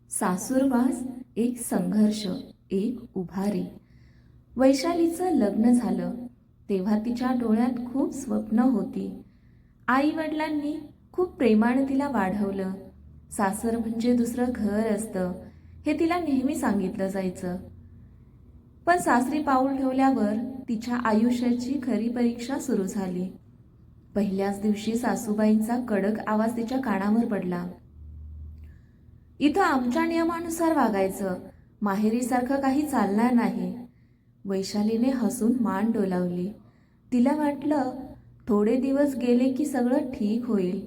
सासूरवास एक संघर्ष, एक उभारी. वैशालीचं लग्न झालं तेव्हा तिच्या डोळ्यात खूप स्वप्न होती. आई वडिलांनी खूप प्रेमाने तिला वाढवलं. सासर म्हणजे दुसरं घर असतं हे तिला नेहमी सांगितलं जायचं. पण सासरी पाऊल ठेवल्यावर तिच्या आयुष्याची खरी परीक्षा सुरू झाली. पहिल्याच दिवशी सासूबाईंचा कडक आवाज तिच्या कानावर पडला. इथं आमच्या नियमानुसार वागायचं, माहेरीसारखं काही चालणार नाही. वैशालीने हसून मान डोलावली. तिला वाटलं थोडे दिवस गेले की सगळं ठीक होईल,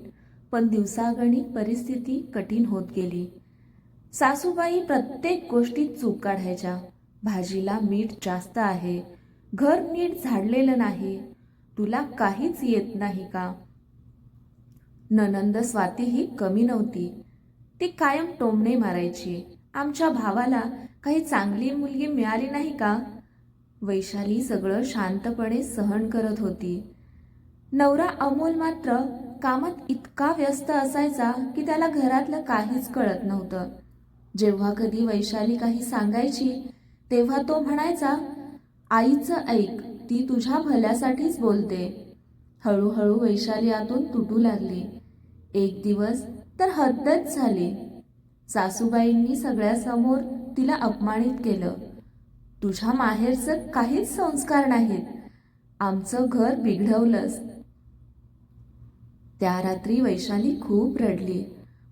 पण दिवसागणिक परिस्थिती कठीण होत गेली. सासूबाई प्रत्येक गोष्टीत चूक काढायच्या. भाजीला मीठ जास्त आहे, घर नीट झाडलेलं नाही, तुला काहीच येत नाही का? ननंद स्वाती ही कमी नव्हती. ती कायम टोमणे मारायची. आमच्या भावाला काही चांगली मुलगी मिळाली नाही का? वैशाली सगळं शांतपणे सहन करत होती. नवरा अमोल मात्र कामात इतका व्यस्त असायचा की त्याला घरातलं काहीच कळत नव्हतं. जेव्हा कधी वैशाली काही सांगायची तेव्हा तो म्हणायचा, आईचं ऐक, ती तुझ्या भल्यासाठीच बोलते. हळूहळू वैशाली आतून तुटू लागली. एक दिवस तर हद्दच झाली. सासूबाईंनी सगळ्यासमोर तिला अपमानित केलं. तुझ्या माहेरचं काहीच संस्कार नाहीत, आमचं घर बिघडवलंस. त्या रात्री वैशाली खूप रडली,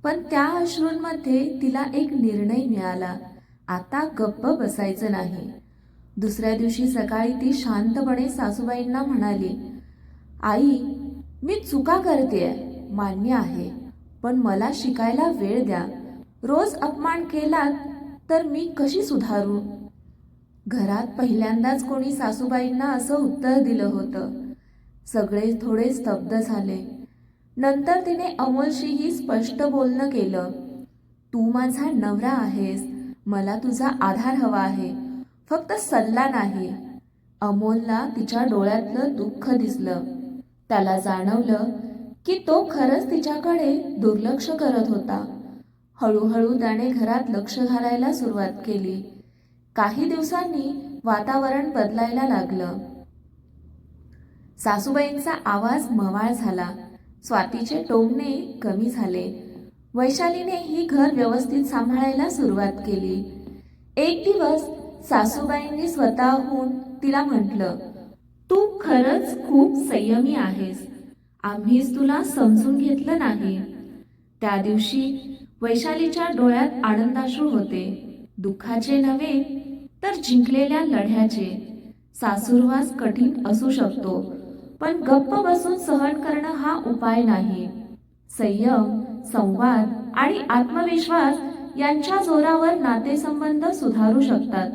पण त्या अश्रूंमध्ये तिला एक निर्णय मिळाला. आता गप्प बसायचं नाही. दुसऱ्या दिवशी सकाळी ती शांतपणे सासूबाईंना म्हणाली, आई, मी चुका करतेय, मान्य आहे, पण मला शिकायला वेळ द्या. रोज अपमान केलात तर मी कशी सुधारू? घरात पहिल्यांदाच कोणी सासूबाईंना असं उत्तर दिलं होतं. सगळे थोडे स्तब्ध झाले. नंतर तिने अमोलशीही स्पष्ट बोलणं केलं. तू माझा नवरा आहेस, मला तुझा आधार हवा आहे, फक्त सल्ला नाही. अमोलला तिच्या डोळ्यातलं दुःख दिसलं. त्याला जाणवलं की तो खरंच तिच्याकडे दुर्लक्ष करत होता. हळूहळू त्याने घरात लक्ष घालायला सुरुवात केली. काही दिवसांनी वातावरण बदलायला लागलं. सासूबाईंचा आवाज मवाळ झाला. स्वातीचे टोमणे कमी झाले. वैशालीने ही घर व्यवस्थित सांभाळायला सुरुवात केली. एक दिवस सासूबाईंनी स्वतःहून तिला म्हटलं, तू खरंच खूप संयमी आहेस, आम्हीच तुला समजून घेतलं नाही. त्या दिवशी वैशालीच्या डोळ्यात आनंदाश्रू होते. दुःखाचे नव्हे तर जिंकलेल्या लढ्याचे. सासूरवास कठीण असू शकतो, पण गप्प बसून सहन करणं हा उपाय नाही. संयम, संवाद आणि आत्मविश्वास यांच्या जोरावर नातेसंबंध सुधारू शकतात.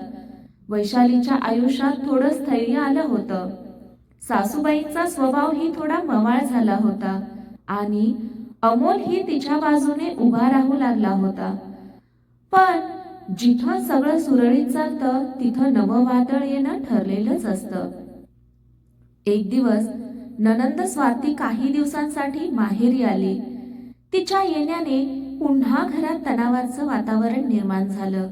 वैशालीच्या आयुष्यात थोडं स्थैर्य आलं होतं. सासूबाईंचा स्वभाव ही थोडा मवाळ झाला होता आणि अमोल ही तिच्या बाजूने उभा राहू लागला होता. पण जिथं सगळं सुरळीत चालतं तिथं नवं वादळ येणं ठरलेलंच असतं. एक दिवस ननंद स्वाती काही दिवसांसाठी माहेरी आली. तिच्या येण्याने पुन्हा घरात तणावाचं वातावरण निर्माण झालं.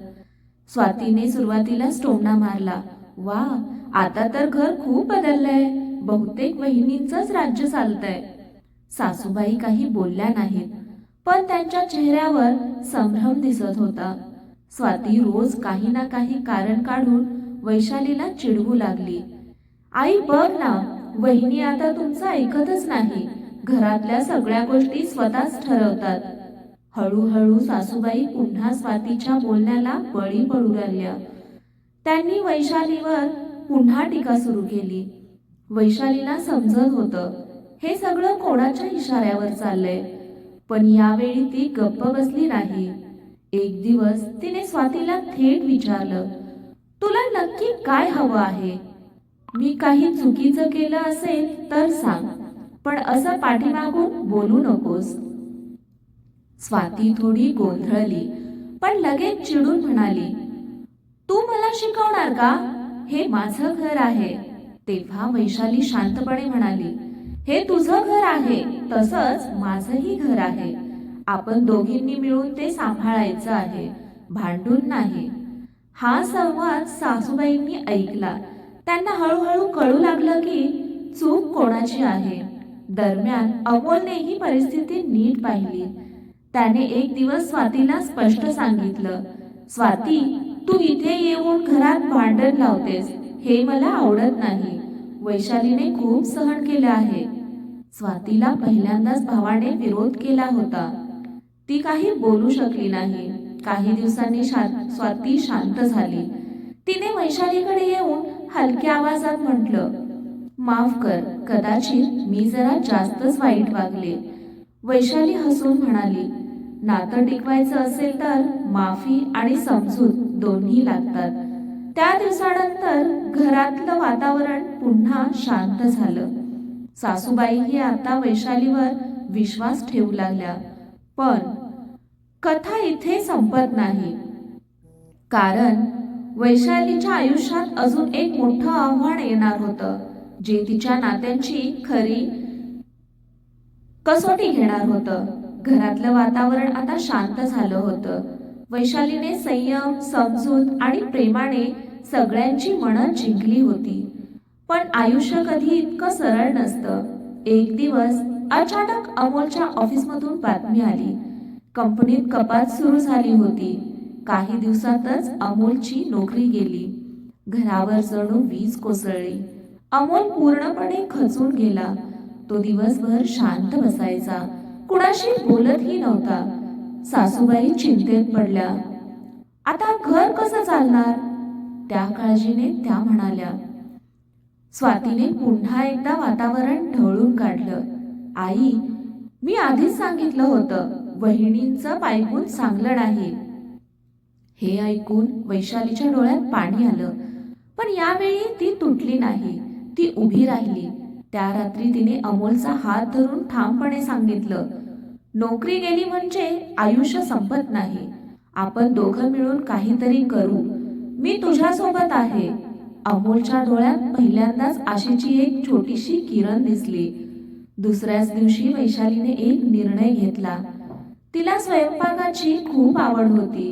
स्वातीने सुरुवातीला टोमणा मारला, वा, आता तर घर खूप बदललंय, बहुतेक वहिनींचंच राज्य चालतंय. सासूबाई काही बोलल्या नाहीत, पण त्यांच्या चेहऱ्यावर संभ्रम दिसत होता. स्वाती रोज काही ना काही कारण काढून वैशालीला चिडवू लागली. आई, बघ ना, वहिनी आता तुमचं ऐकतच नाही, घरातल्या सगळ्या गोष्टी स्वतःच ठरवतात. हळूहळू सासूबाई पुन्हा स्वातीच्या बोलण्याला बळी पडू लागल्या. त्यांनी वैशालीवर पुन्हा टीका सुरू केली. वैशालीला समजत होतं हे सगळं कोणाच्या इशाऱ्यावर चाललंय, पण यावेळी ती गप्प बसली नाही. एक दिवस तिने स्वातीला थेट विचारलं, तुला नक्की काय हवं आहे? मी काही चुकीचं केलं असेल तर सांग, पण असं पाठीमागून बोलू नकोस. स्वाती थोडी गोंधळली, पण लगेच चिडून म्हणाली, तू मला शिकवणार का? हे माझं घर आहे. तेव्हा वैशाली शांतपणे म्हणाली, हे तुझं घर आहे, तसंच माझंही घर आहे. आपण दोघींनी मिळून ते सांभाळायचं आहे. भांडून नाही. हा संवाद सासूबाईंनी ऐकला. त्यांना हळूहळू कळू लागलं की चूक कोणाची आहे. दरम्यान अमोलने ही परिस्थिती नीट पाहिली. त्याने एक दिवस स्वातीला स्पष्ट सांगितलं, स्वाती, तू इथे येऊन घरात भांडण लावतेस, हे मला आवडत नाही. वैशालीने खूप सहन केलं आहे. स्वातीला पहिल्यांदाच भावाने विरोध केला होता. ती काही बोलू शकली नाही. काही दिवसांनी स्वाती शांत झाली. तिने वैशालीकडे येऊन हलक्या आवाजात म्हटलं, माफ कर, कदाचित मी जरा जास्तच वाईट वागले. वैशाली हसून म्हणाली, नातं टिकवायचं असेल तर माफी आणि समजूत दोन्ही लागतात. त्या दिवसानंतर घरातलं वातावरण पुन्हा शांत झालं. सासूबाईही आता वैशालीवर विश्वास ठेवू लागल्या. पण कथा इथे संपत नाही. कारण वैशालीच्या आयुष्यात अजून एक मोठं आव्हान येणार होतं, जे तिच्या नात्यांची खरी कसोटी घेणार होतं. घरातलं वातावरण आता शांत झालं होतं. वैशालीने संयम, समजूत आणि प्रेमाने सगळ्यांची मनं जिंकली होती. पण आयुष्य कधी इतकं सरळ नसतं. एक दिवस अचानक अमोलच्या ऑफिसमधून बातमी आली. कंपनीत कपात सुरू झाली होती. काही दिवसातच अमोलची नोकरी गेली. घरावर जणू वीज कोसळली. अमोल पूर्णपणे खचून गेला. तो दिवसभर शांत बसायचा, कुणाशी बोलतही नव्हता. सासूबाई चिंतेत पडल्या. आता घर कसं चालणार? त्या काळजीने त्या म्हणाल्या. स्वातीने पुन्हा एकदा वातावरण ढवळून काढलं. आई, मी आधीच सांगितलं होतं, वहिनींचं पायगुण चांगलं नाही. हे ऐकून वैशालीच्या डोळ्यात पाणी आलं. पण यावेळी ती तुटली नाही. ती उभी राहिली. त्या रात्री तिने अमोलचा हात धरून ठामपणे सांगितलं, नोकरी गेली म्हणजे आयुष्य संपत नाही. आपण दोघं मिळून काहीतरी करू. मी तुझ्यासोबत आहे. अमोलच्या डोळ्यात पहिल्यांदाच आशेची एक छोटीशी किरण दिसली. दुसऱ्याच दिवशी वैशालीने एक निर्णय घेतला. तिला स्वयंपाकाची खूप आवड होती.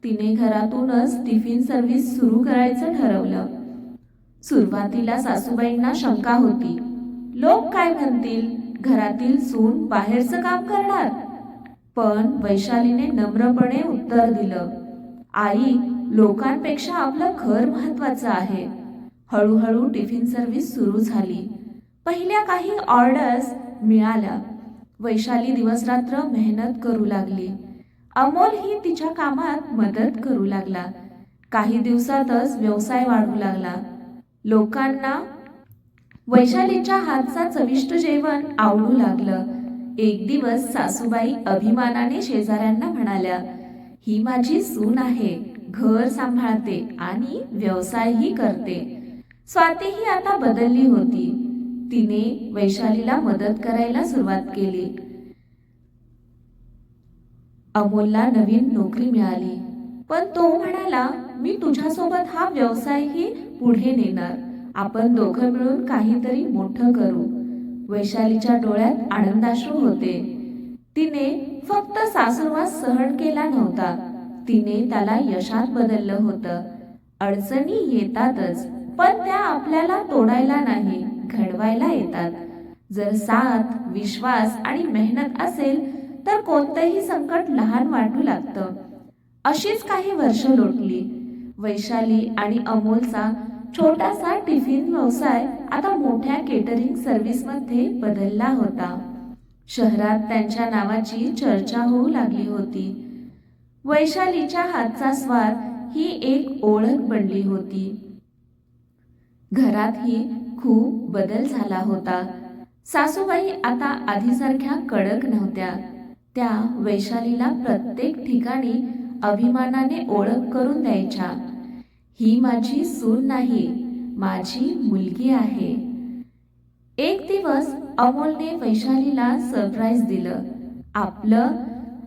तिने घरातूनच टिफिन सर्व्हिस सुरू करायचं ठरवलं. सुरुवातीला सासूबाईंना शंका होती. लोक काय म्हणतील? घरातील सून बाहेरचं काम करणार? पण वैशालीने नम्रपणे उत्तर दिलं, आई, लोकांपेक्षा आपलं घर महत्वाचं आहे. हळूहळू टिफिन सर्व्हिस सुरू झाली. पहिल्या काही ऑर्डर्स मिळाल्या. वैशाली दिवसरात्र मेहनत करू लागली. अमोल ही तिच्या कामात मदत करू लागला. काही दिवसातच व्यवसाय वाढू लागला. लोकांना वैशालीच्या हातचा चविष्ट जेवण आवडू लागलं. एक दिवस सासूबाई अभिमानाने शेजाऱ्यांना म्हणाल्या, ही माझी सून आहे, घर सांभाळते आणि व्यवसायही करते. स्वातीही आता बदलली होती. तिने वैशालीला मदत करायला सुरुवात केली. अमोलला नवीन नोकरी मिळाली. पण तो म्हणाला, मी तुझ्यासोबत हा व्यवसायही पुढे नेणार. आपण दोघं मिळून काहीतरी मोठं करू. वैशालीच्या डोळ्यात आनंदाश्रू होते. तिने फक्त सासूरवास सहन केला नव्हता, तिने त्याला यशात बदललं होतं. अडचणी येतातच, पण त्या आपल्याला तोडायला नाही, घडवायला येतात. जर साथ, विश्वास आणि मेहनत असेल तर कोणतंही संकट लहान वाटू लागतं. अशीच काही वर्ष लोटली. वैशाली आणि अमोलचा छोटासा टिफिन व्यवसाय आता मोठ्या केटरिंग सर्व्हिसमध्ये बदलला होता. शहरात त्यांच्या नावाची चर्चा होऊ लागली होती. वैशालीच्या हातचा स्वाद ही एक ओळख बनली होती. घरातही खूप बदल झाला होता. सासूबाई आता आधीसारख्या कडक नव्हत्या. त्या वैशालीला प्रत्येक ठिकाणी अभिमानाने ओळख करून द्यायच्या. ही माझी सून नाही, माझी मुलगी आहे. एक दिवस अमोलने वैशालीला सरप्राईज दिलं.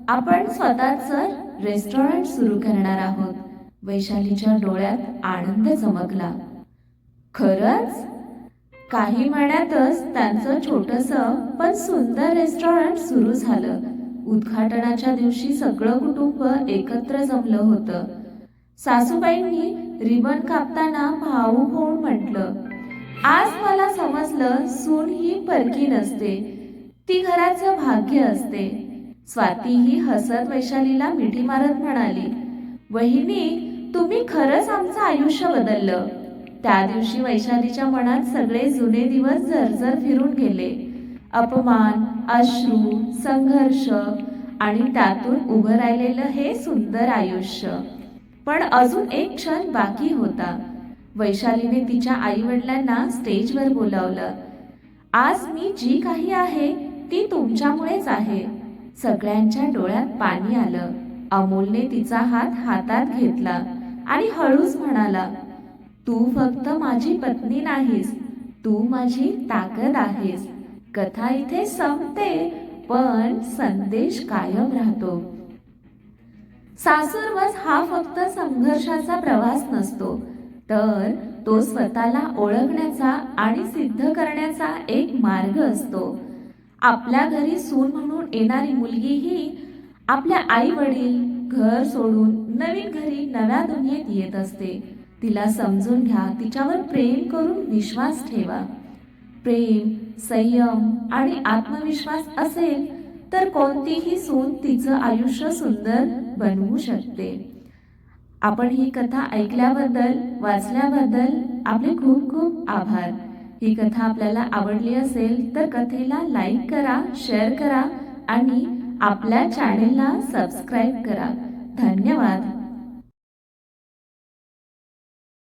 आपण स्वतःचं रेस्टॉरंट सुरू करणार आहोत. वैशालीच्या डोळ्यात आनंद चमकला. खरंच? काही महिन्यातच त्यांचं छोटंसं पण सुंदर रेस्टॉरंट सुरू झालं. उद्घाटनाच्या दिवशी सगळं कुटुंब एकत्र जमलं होतं. सासूबाईंनी रिबन कापताना भावूक होऊन म्हटलं, आज मला समजलं सून ही परकी नसते, ती घराचं भाग्य असते. स्वाती ही हसत वैशालीला मिठी मारत म्हणाली, वहिनी, तुम्ही खरंच आमचं आयुष्य बदललं. त्या दिवशी वैशालीच्या मनात सगळे जुने दिवस झरझर फिरून गेले. अपमान, अश्रू, संघर्ष आणि त्यातून उभं राहिलेलं हे सुंदर आयुष्य. पण अजून एक क्षण बाकी होता. वैशालीने तिच्या आई वडिलांना स्टेजवर बोलावलं. आज मी जी काही आहे ती तुमच्यामुळेच आहे. सगळ्यांच्या डोळ्यात पाणी आलं. अमोलने तिचा हात हातात घेतला आणि हळूच म्हणाला, तू फक्त माझी पत्नी नाहीस, तू माझी ताकद आहेस. कथा इथे संपते, पण संदेश कायम राहतो. सासूरवास हा फक्त संघर्षाचा प्रवास नसतो, तर तो स्वतःला ओळखण्याचा आणि सिद्ध करण्याचा एक मार्ग असतो. आपल्या घरी सून म्हणून येणारी मुलगी ही आपल्या आई वडील, घर सोडून नवीन घरी नव्या दुनियेत येत असते. तिला समजून घ्या, तिच्यावर प्रेम करून विश्वास ठेवा. प्रेम, संयम आणि आत्मविश्वास असेल तर कोणतीही सून तिचं आयुष्य सुंदर बनवू शकते. आपण ही कथा ऐकल्याबद्दल, वाचल्याबद्दल आपले खूप खूप आभार. ही कथा आपल्याला आवडली असेल तर कथेला लाईक करा, शेअर करा आणि आपल्या चॅनेलला सबस्क्राईब करा. धन्यवाद.